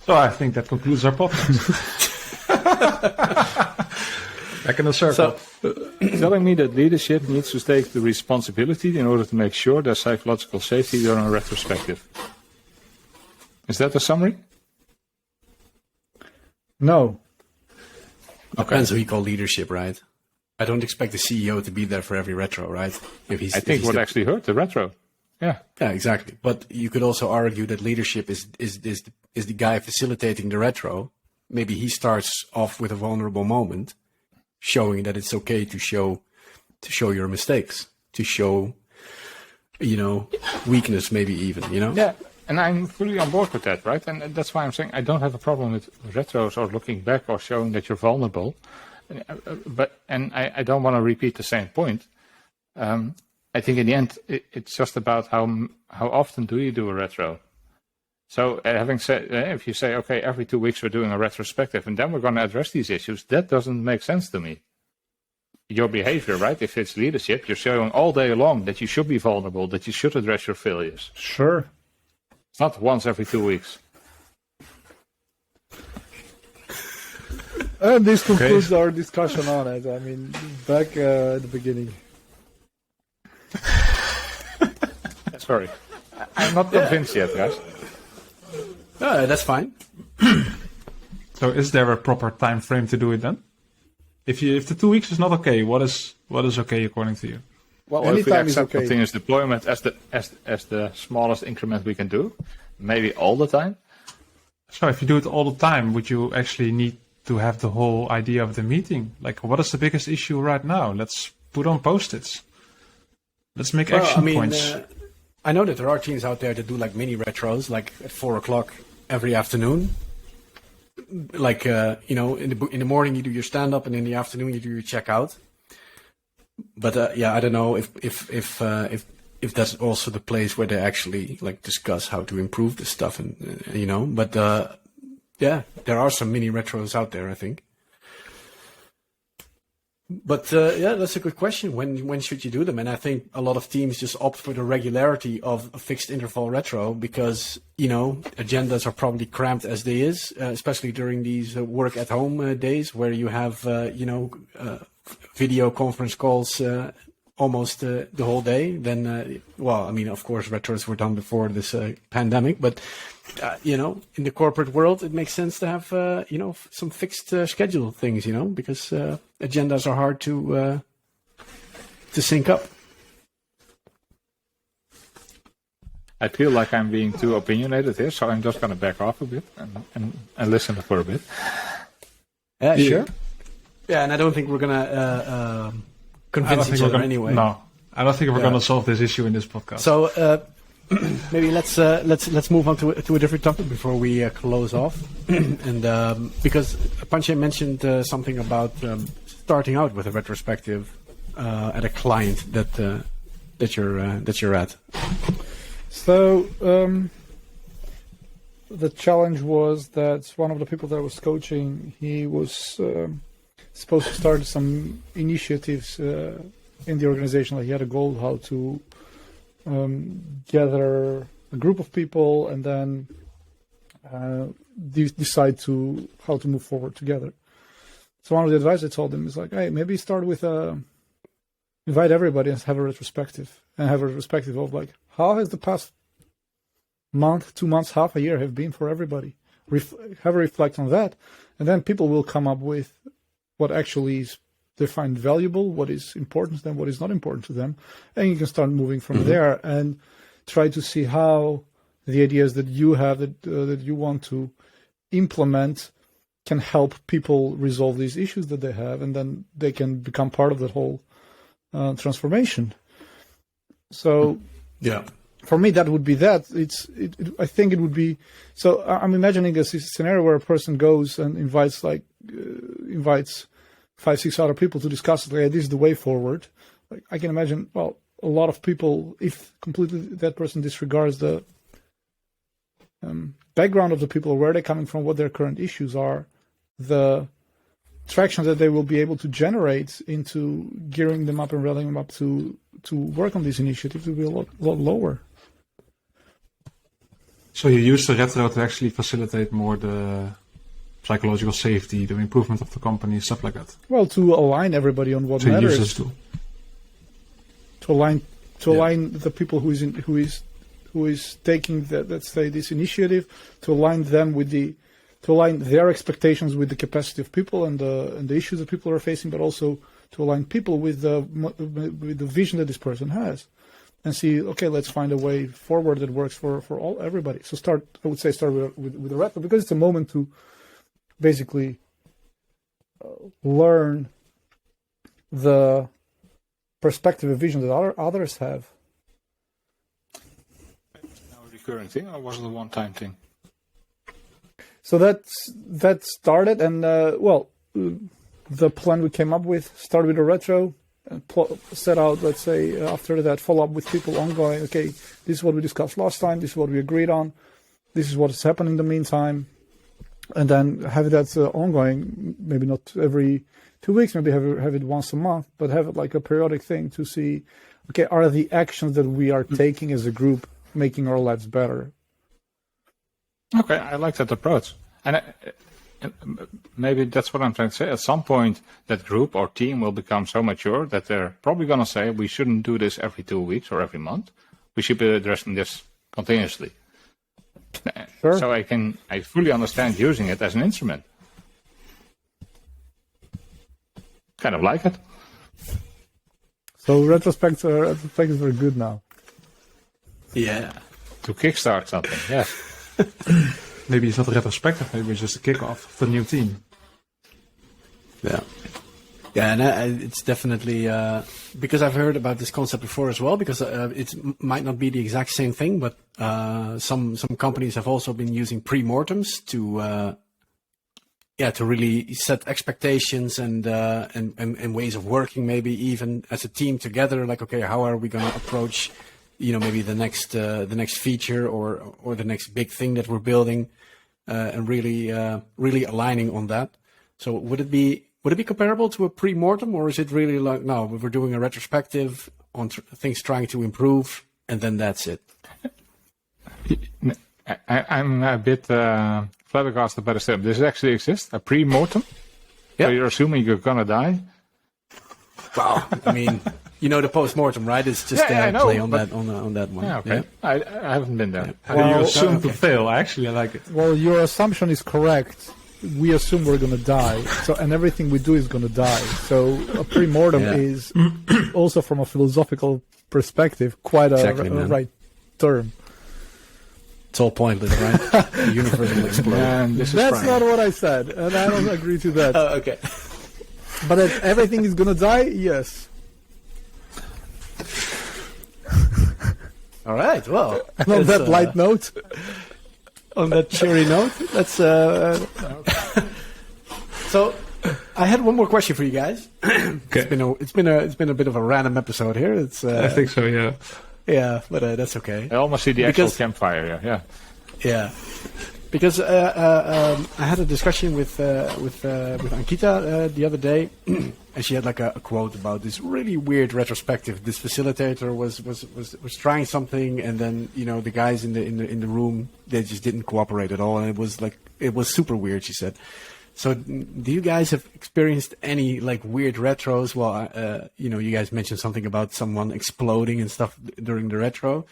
So I think that concludes our podcast. Back in the circle. So, telling me that leadership needs to take the responsibility in order to make sure there's psychological safety during a retrospective. Is that the summary? No. Depends who you call leadership, right? I don't expect the CEO to be there for every retro, right? I think what actually hurt the retro. Yeah. Yeah, exactly. But you could also argue that leadership is the guy facilitating the retro. Maybe he starts off with a vulnerable moment, showing that it's okay to show your mistakes, to show, weakness, maybe even, Yeah. And I'm fully on board with that, right? And that's why I'm saying I don't have a problem with retros or looking back or showing that you're vulnerable. But I don't want to repeat the same point. I think in the end, it's just about how often do you do a retro. So having said, if you say, okay, every 2 weeks we're doing a retrospective and then we're going to address these issues, that doesn't make sense to me. Your behavior, right? If it's leadership, you're showing all day long that you should be vulnerable, that you should address your failures. Sure. It's not once every 2 weeks. And this concludes our discussion on it. I mean, back at the beginning. Sorry. I'm not convinced yet, guys. That's fine. So is there a proper time frame to do it then? If the 2 weeks is not okay, what is okay according to you? Well, if we anytime is accept okay. continuous deployment as the smallest increment we can do, maybe all the time. So if you do it all the time, would you actually need to have the whole idea of the meeting? Like, what is the biggest issue right now? Let's put on post-its. Let's make action points. I know that there are teams out there that do like mini retros, like at 4:00 every afternoon. Like in the morning you do your stand up, and in the afternoon you do your checkout. But I don't know if that's also the place where they actually like discuss how to improve this stuff, and But there are some mini retros out there, I think. But that's a good question. When should you do them? And I think a lot of teams just opt for the regularity of a fixed interval retro because agendas are probably cramped as they is, especially during these work at home days where you have video conference calls almost the whole day. Then of course retros were done before this pandemic, but in the corporate world, it makes sense to have, some fixed schedule things, because agendas are hard to sync up. I feel like I'm being too opinionated here, so I'm just going to back off a bit and listen for a bit. Yeah, sure. Yeah, and I don't think we're going to convince each other anyway. No, I don't think we're going to solve this issue in this podcast. So maybe let's move on to a different topic before we close off. And because Panche mentioned something about starting out with a retrospective at a client that you're at. So the challenge was that one of the people that I was coaching, he was supposed to start some initiatives in the organization. Like he had a goal how to gather a group of people and then decide how to move forward together. So one of the advice I told him is like, hey, maybe start with invite everybody and have a retrospective, of like, how has the past month, 2 months, half a year have been for everybody. Have a reflect on that, and then people will come up with what actually is they find valuable, what is important to them, what is not important to them, and you can start moving from there and try to see how the ideas that you have that you want to implement can help people resolve these issues that they have, and then they can become part of that whole transformation. So, for me, that would be that. I think it would be. So I'm imagining a scenario where a person goes and invites 5-6 other people to discuss it. Like, this is the way forward. Like, I can imagine, a lot of people, if completely that person disregards the background of the people, where they're coming from, what their current issues are, the traction that they will be able to generate into gearing them up and rallying them up to work on these initiatives will be a lot lower. So you use the retro to actually facilitate more the psychological safety, the improvement of the company, stuff like that. Well, to align everybody on what matters. Use this tool. To align the people who is taking let's say this initiative, to align them to align their expectations with the capacity of people and the issues that people are facing, but also to align people with the vision that this person has, and see, okay, let's find a way forward that works for everybody. So I would say start with the retro, because it's a moment to basically learn the perspective and vision that others have. Now a recurring thing, or was it a one-time thing? So that started, and the plan we came up with started with a retro, and set out, let's say, after that, follow up with people ongoing. Okay, this is what we discussed last time. This is what we agreed on. This is what has happened in the meantime. And then have that ongoing, maybe not every 2 weeks, maybe have it once a month, but have it like a periodic thing to see, okay, are the actions that we are taking as a group making our lives better? Okay, I like that approach. And maybe that's what I'm trying to say. At some point, that group or team will become so mature that they're probably going to say, we shouldn't do this every 2 weeks or every month. We should be addressing this continuously. Sure. So I fully understand using it as an instrument. Kind of like it. So retrospectives are good now. Yeah. To kickstart something, yeah. Maybe it's not a retrospective, maybe it's just a kickoff for the new team. Yeah. Yeah, and it's definitely because I've heard about this concept before as well. Because it might not be the exact same thing, but some companies have also been using pre-mortems to really set expectations and ways of working. Maybe even as a team together, like, okay, how are we going to approach, maybe the next feature or the next big thing that we're building, and really aligning on that. So would it be comparable to a pre-mortem, or is it really like, no, we're doing a retrospective on things trying to improve, and then that's it? I'm a bit flabbergasted by the step. Does it actually exist? A pre-mortem? Yeah. So you're assuming you're gonna die? Wow. I mean, the post-mortem, right? It's just I know, play on that one. Yeah, okay. Yeah. I haven't been there. You assume to fail. Actually, I like it. Well, your assumption is correct. We assume we're gonna die, and everything we do is gonna die. So a pre-mortem is also, from a philosophical perspective, quite a right term. It's all pointless, right? The universe will explode. That's not what I said, and I don't agree to that. Oh, okay. But if everything is gonna die, yes. All right. Well, And on that light note. On that cheery note, let's. So, I had one more question for you guys. Okay. It's been a bit of a random episode here. It's. I think so. Yeah. Yeah, but that's okay. I almost see the actual campfire. Yeah. Yeah. Because I had a discussion with Ankita the other day, and she had like a quote about this really weird retrospective. This facilitator was trying something, and then the guys in the room, they just didn't cooperate at all, and it was super weird. She said. So, do you guys have experienced any like weird retros? Well, you guys mentioned something about someone exploding and stuff during the retro.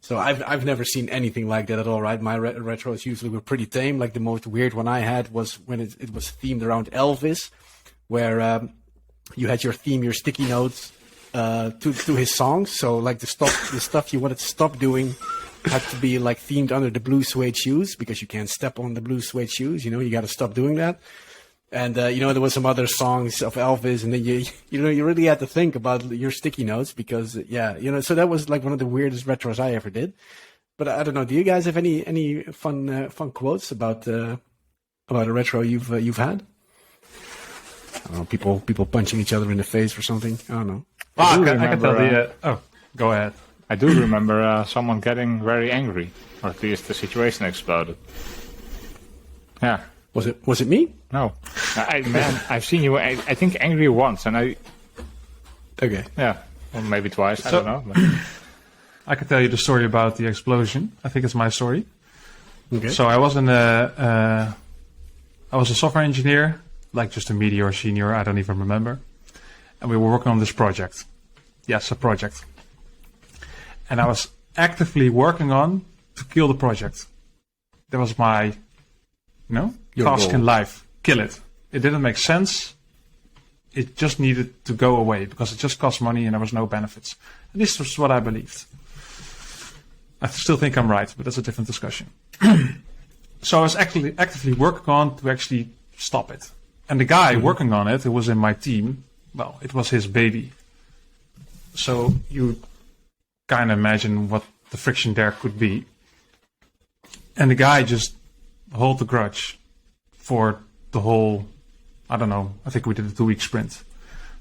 So I've never seen anything like that at all, right? My retros usually were pretty tame. Like the most weird one I had was when it was themed around Elvis, where you had your theme, your sticky notes to his songs. So like the stuff you wanted to stop doing had to be like themed under the blue suede shoes, because you can't step on the blue suede shoes. You got to stop doing that. And there was some other songs of Elvis, and then you really had to think about your sticky notes, because so that was like one of the weirdest retros I ever did. But I don't know, do you guys have any fun quotes about a retro you've had? I don't know, people punching each other in the face or something. I don't know. I can tell the. Go ahead. I do remember someone getting very angry, or at least the situation exploded. Yeah. Was it me? No. I've seen you, I think, angry once, and I... Okay. Yeah, or maybe twice, I don't know. But. I can tell you the story about the explosion. I think it's my story. Okay. So I was I was a software engineer, like just a media or senior, I don't even remember. And we were working on this project. Yes, a project. And I was actively working on to kill the project. That was my... Your task goal in life. Kill it. It didn't make sense. It just needed to go away because it just cost money and there was no benefits. And this was what I believed. I still think I'm right, but that's a different discussion. So I was actively working on to actually stop it. And the guy working on it, who was in my team, well, it was his baby. So you kind of imagine what the friction there could be. And the guy just hold the grudge for the whole, I don't know, I think we did a 2-week sprint.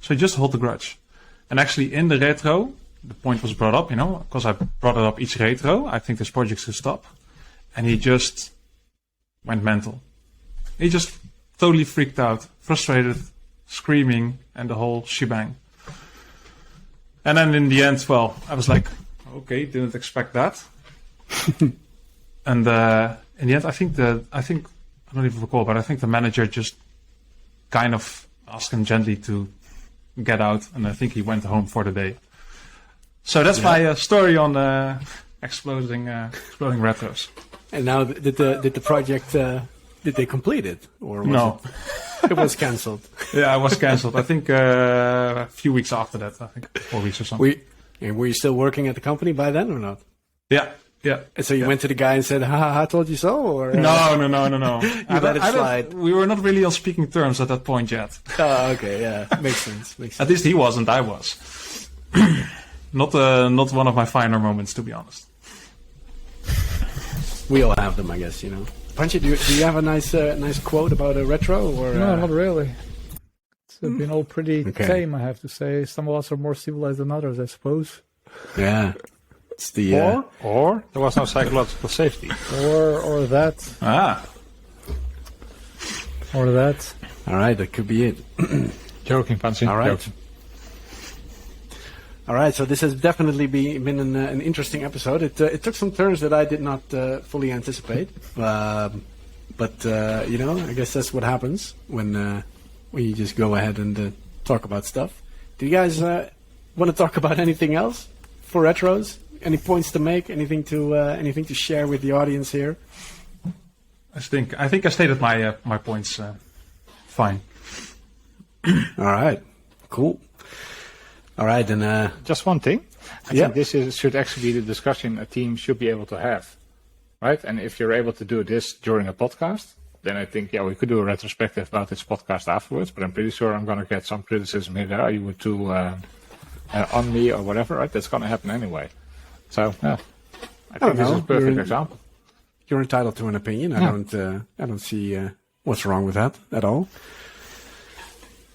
So he just hold the grudge. And actually in the retro, the point was brought up, because I brought it up each retro, I think this project should stop. And he just went mental. He just totally freaked out, frustrated, screaming, and the whole shebang. And then in the end, well, I was like, okay, didn't expect that. And in the end, I don't even recall, but I think the manager just kind of asked him gently to get out, and I think he went home for the day. So that's my story on exploding retros. And now, did the project did they complete it, or was No. It was cancelled. Yeah, I was cancelled. I think a few weeks after that. I think 4 weeks or something. Were you still working at the company by then or not? Yeah. And so you went to the guy and said, "Ha, I told you so," or No. You let it slide. We were not really on speaking terms at that point yet. Oh, okay, yeah, makes sense. At least he wasn't. I was. Not one of my finer moments, to be honest. We all have them, I guess. Pancho, do you have a nice quote about a retro? Or No, not really. It's been all pretty tame, I have to say. Some of us are more civilized than others, I suppose. Yeah. It's the or there was no psychological safety. Or that. Or that. All right, that could be it. Joking, Pansy. All right. Joking. All right, so this has definitely been an interesting episode. It took some turns that I did not fully anticipate, but I guess that's what happens when you just go ahead and talk about stuff. Do you guys want to talk about anything else for retros? Any points to make? Anything to share with the audience here? I think I stated my points fine. All right, cool. All right, then. Just one thing. I think this should actually be the discussion a team should be able to have, right? And if you're able to do this during a podcast, then I think we could do a retrospective about this podcast afterwards. But I'm pretty sure I'm going to get some criticism here. Are you were too on me or whatever? Right? That's going to happen anyway. So I think this is a perfect example. You're entitled to an opinion. I don't see what's wrong with that at all.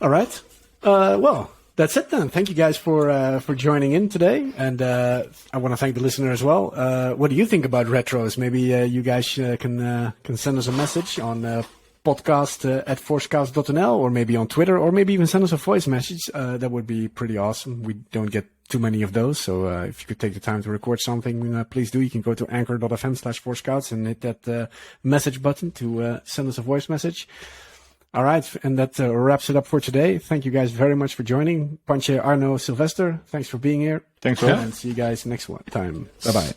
All right. Well, that's it then. Thank you guys for joining in today, and I want to thank the listener as well. What do you think about retros? Maybe you guys can send us a message on podcast at forcecast.nl, or maybe on Twitter, or maybe even send us a voice message. That would be pretty awesome. We don't get too many of those, so if you could take the time to record something, please do. You can go to anchor.fm/forcecouts and hit that message button to send us a voice message. All right, and that wraps it up for today. Thank you guys very much for joining. Pancho, Arno, Sylvester, thanks for being here. Thanks, and see you guys next time. Bye-bye.